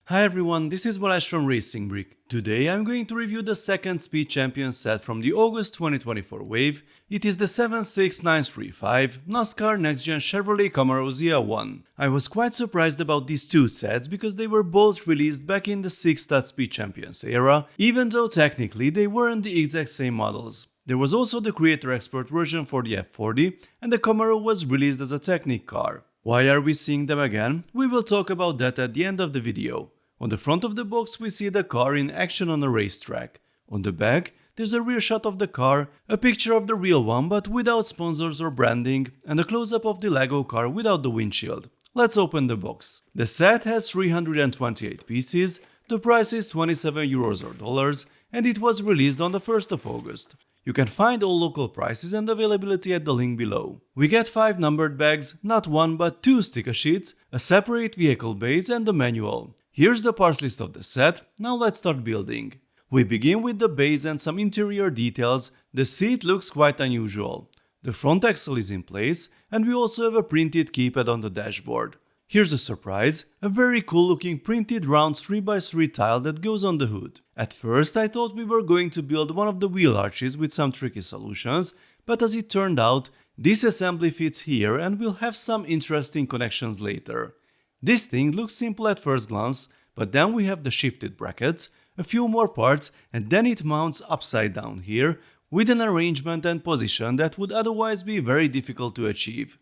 Hi everyone, this is Balazs from RacingBrick. Today I'm going to review the second Speed Champion set from the August 2024 wave. It is the 76935 NASCAR Next Gen Chevrolet Camaro ZL1. I was quite surprised about these two sets because they were both released back in the 6-stud Speed Champions era, even though technically they weren't the exact same models. There was also the Creator Expert version for the F40, and the Camaro was released as a Technic car. Why are we seeing them again? We will talk about that at the end of the video. On the front of the box we see the car in action on a racetrack. On the back there's a rear shot of the car, a picture of the real one but without sponsors or branding, and a close-up of the Lego car without the windshield. Let's open the box. The set has 328 pieces, the price is 27 euros or dollars, and it was released on the 1st of August. You can find all local prices and availability at the link below. We get 5 numbered bags, not 1 but 2 sticker sheets, a separate vehicle base and the manual. Here's the parts list of the set, now let's start building. We begin with the base and some interior details. The seat looks quite unusual. The front axle is in place, and we also have a printed keypad on the dashboard. Here's a surprise, a very cool looking printed round 3x3 tile that goes on the hood. At first I thought we were going to build one of the wheel arches with some tricky solutions, but as it turned out, this assembly fits here and will have some interesting connections later. This thing looks simple at first glance, but then we have the shifted brackets, a few more parts, and then it mounts upside down here with an arrangement and position that would otherwise be very difficult to achieve.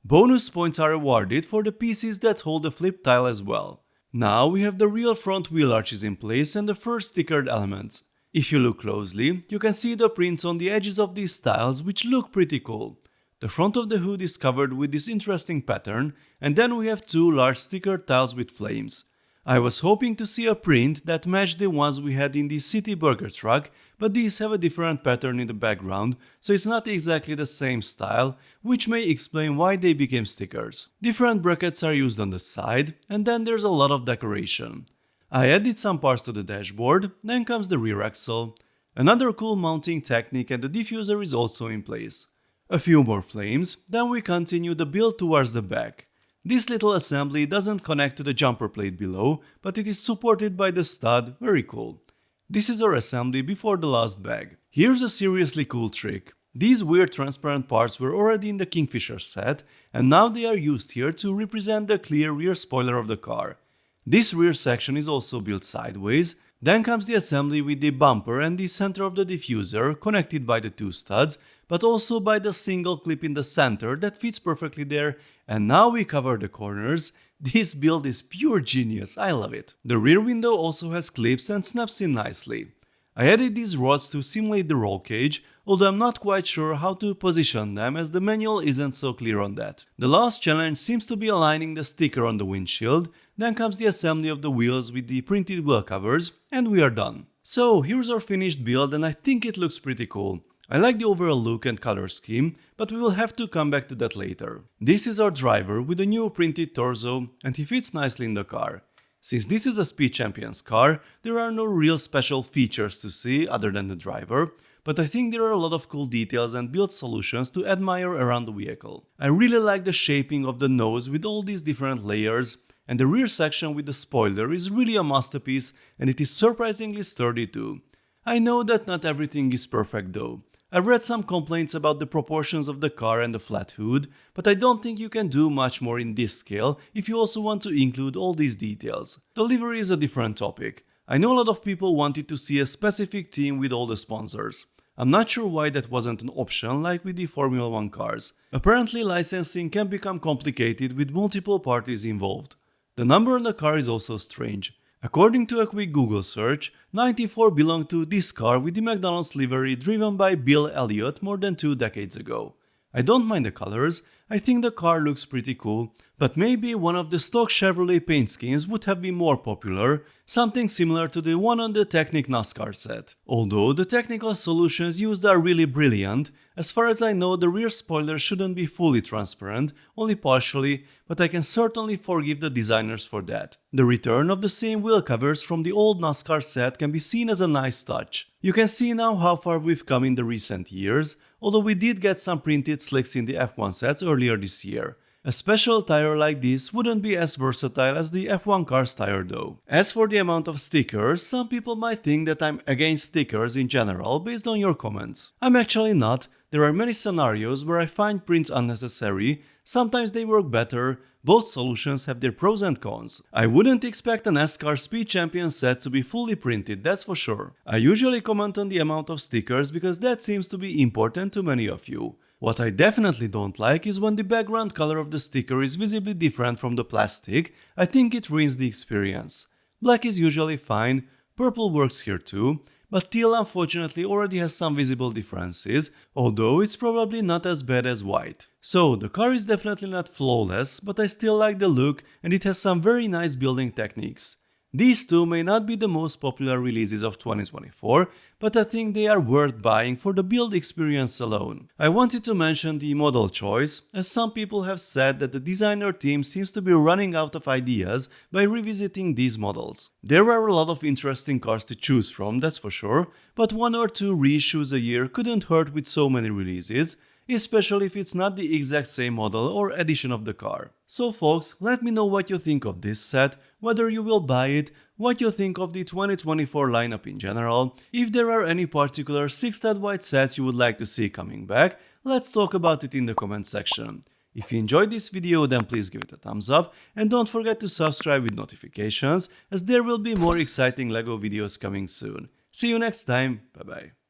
Bonus points are awarded for the pieces that hold the flip tile as well. Now we have the real front wheel arches in place and the first stickered elements. If you look closely, you can see the prints on the edges of these tiles which look pretty cool. The front of the hood is covered with this interesting pattern, and then we have 2 large stickered tiles with flames. I was hoping to see a print that matched the ones we had in the City Burger truck, but these have a different pattern in the background, so it's not exactly the same style, which may explain why they became stickers. Different brackets are used on the side, and then there's a lot of decoration. I added some parts to the dashboard, then comes the rear axle. Another cool mounting technique, and the diffuser is also in place. A few more flames, then we continue the build towards the back. This little assembly doesn't connect to the jumper plate below, but it is supported by the stud, very cool. This is our assembly before the last bag. Here's a seriously cool trick. These weird transparent parts were already in the Kingfisher set, and now they are used here to represent the clear rear spoiler of the car. This rear section is also built sideways. Then comes the assembly with the bumper and the center of the diffuser connected by the 2 studs, but also by the single clip in the center that fits perfectly there, and now we cover the corners. This build is pure genius, I love it. The rear window also has clips and snaps in nicely. I added these rods to simulate the roll cage, although I'm not quite sure how to position them as the manual isn't so clear on that. The last challenge seems to be aligning the sticker on the windshield, then comes the assembly of the wheels with the printed wheel covers, and we are done. So here's our finished build, and I think it looks pretty cool. I like the overall look and color scheme, but we will have to come back to that later. This is our driver with a new printed torso, and he fits nicely in the car. Since this is a Speed Champions car, there are no real special features to see other than the driver, but I think there are a lot of cool details and build solutions to admire around the vehicle. I really like the shaping of the nose with all these different layers, and the rear section with the spoiler is really a masterpiece, and it is surprisingly sturdy too. I know that not everything is perfect though. I've read some complaints about the proportions of the car and the flat hood, but I don't think you can do much more in this scale if you also want to include all these details. The livery is a different topic. I know a lot of people wanted to see a specific theme with all the sponsors. I'm not sure why that wasn't an option like with the Formula 1 cars. Apparently licensing can become complicated with multiple parties involved. The number on the car is also strange. According to a quick Google search, 94 belonged to this car with the McDonald's livery driven by Bill Elliott more than 2 decades ago. I don't mind the colors, I think the car looks pretty cool, but maybe one of the stock Chevrolet paint schemes would have been more popular, something similar to the one on the Technic NASCAR set. Although the technical solutions used are really brilliant, as far as I know the rear spoiler shouldn't be fully transparent, only partially, but I can certainly forgive the designers for that. The return of the same wheel covers from the old NASCAR set can be seen as a nice touch. You can see now how far we've come in the recent years, although we did get some printed slicks in the F1 sets earlier this year. A special tire like this wouldn't be as versatile as the F1 car's tire though. As for the amount of stickers, some people might think that I'm against stickers in general based on your comments. I'm actually not. There are many scenarios where I find prints unnecessary, sometimes they work better, both solutions have their pros and cons. I wouldn't expect a NASCAR Speed Champion set to be fully printed, that's for sure. I usually comment on the amount of stickers because that seems to be important to many of you. What I definitely don't like is when the background color of the sticker is visibly different from the plastic. I think it ruins the experience. Black is usually fine, purple works here too, but teal unfortunately already has some visible differences, although it's probably not as bad as white. So the car is definitely not flawless, but I still like the look and it has some very nice building techniques. These two may not be the most popular releases of 2024, but I think they are worth buying for the build experience alone. I wanted to mention the model choice, as some people have said that the designer team seems to be running out of ideas by revisiting these models. There are a lot of interesting cars to choose from, that's for sure, but 1 or 2 reissues a year couldn't hurt with so many releases, especially if it's not the exact same model or edition of the car. So folks, let me know what you think of this set, whether you will buy it, what you think of the 2024 lineup in general, if there are any particular 6-stud white sets you would like to see coming back, let's talk about it in the comment section. If you enjoyed this video, then please give it a thumbs up and don't forget to subscribe with notifications, as there will be more exciting LEGO videos coming soon. See you next time, bye bye.